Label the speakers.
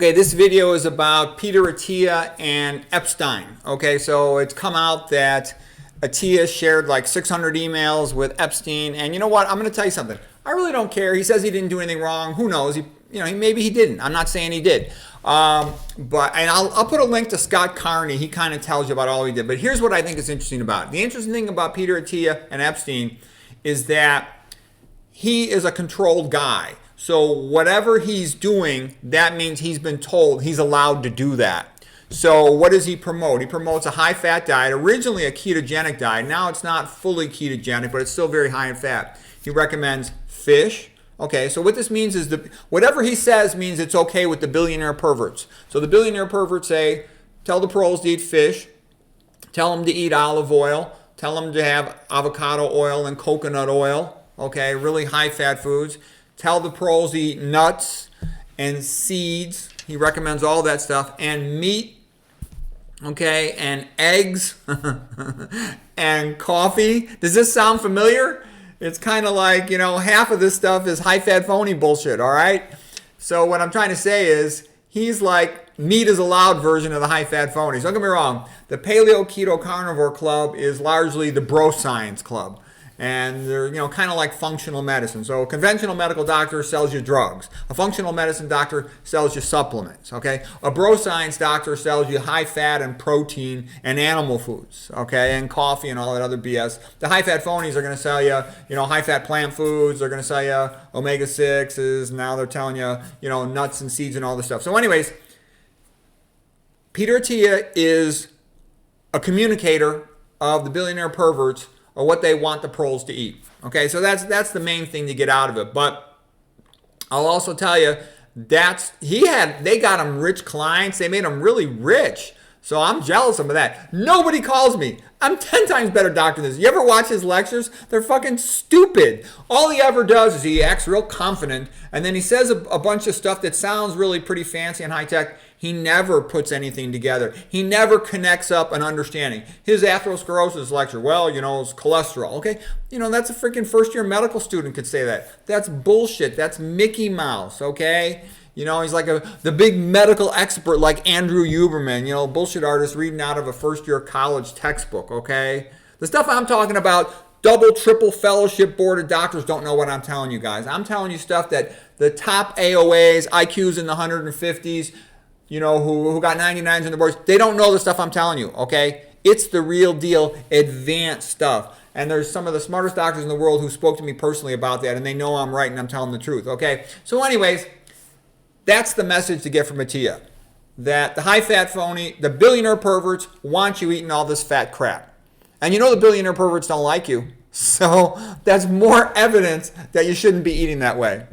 Speaker 1: Okay, this video is about Peter Attia and Epstein. Okay, so it's come out that Attia shared like 600 emails with Epstein, and you know what? I'm going to tell you something. I really don't care. He says he didn't do anything wrong. Who knows? Maybe he didn't. I'm not saying he did. I'll put a link to Scott Carney. He kind of tells you about all he did. But here's what I think is interesting about it. The interesting thing about Peter Attia and Epstein is that he is a controlled guy. So whatever he's doing, that means he's been told he's allowed to do that. So what does he promote? He promotes a high-fat diet, originally a ketogenic diet. Now it's not fully ketogenic, but it's still very high in fat. He recommends fish. Okay, so what this means is whatever he says means it's okay with the billionaire perverts. So the billionaire perverts say, tell the pros to eat fish, tell them to eat olive oil, tell them to have avocado oil and coconut oil, okay, really high-fat foods. Tell the pros to eat nuts and seeds. He recommends all that stuff. And meat, okay, and eggs and coffee. Does this sound familiar? It's kind of like, half of this stuff is high-fat phony bullshit, all right? So what I'm trying to say is he's like meat is allowed version of the high-fat phonies. Don't get me wrong. The Paleo Keto Carnivore Club is largely the bro science club. And they're, kind of like functional medicine. So a conventional medical doctor sells you drugs. A functional medicine doctor sells you supplements, okay? A bro science doctor sells you high fat and protein and animal foods, okay? And coffee and all that other BS. The high fat phonies are going to sell you, high fat plant foods. They're going to sell you omega-6s. Now they're telling you, nuts and seeds and all this stuff. So anyways, Peter Attia is a communicator of the billionaire perverts or what they want the pros to eat. Okay, so that's the main thing to get out of it. But I'll also tell you they got him rich clients. They made him really rich. So I'm jealous of that. Nobody calls me. I'm 10 times better doctor than this. You ever watch his lectures? They're fucking stupid. All he ever does is he acts real confident, and then he says a bunch of stuff that sounds really pretty fancy and high-tech. He never puts anything together. He never connects up an understanding. His atherosclerosis lecture, it's cholesterol. Okay, that's a freaking first-year medical student could say that. That's bullshit. That's Mickey Mouse, okay? He's like the big medical expert like Andrew Huberman, bullshit artist reading out of a first-year college textbook, okay? The stuff I'm talking about, double, triple fellowship board of doctors don't know what I'm telling you guys. I'm telling you stuff that the top AOAs, IQs in the 150s, who got 99s in the boards, they don't know the stuff I'm telling you, okay? It's the real deal, advanced stuff. And there's some of the smartest doctors in the world who spoke to me personally about that, and they know I'm right and I'm telling the truth, okay? So anyways, that's the message to get from Attia. That the high-fat phony, the billionaire perverts want you eating all this fat crap. And the billionaire perverts don't like you. So that's more evidence that you shouldn't be eating that way.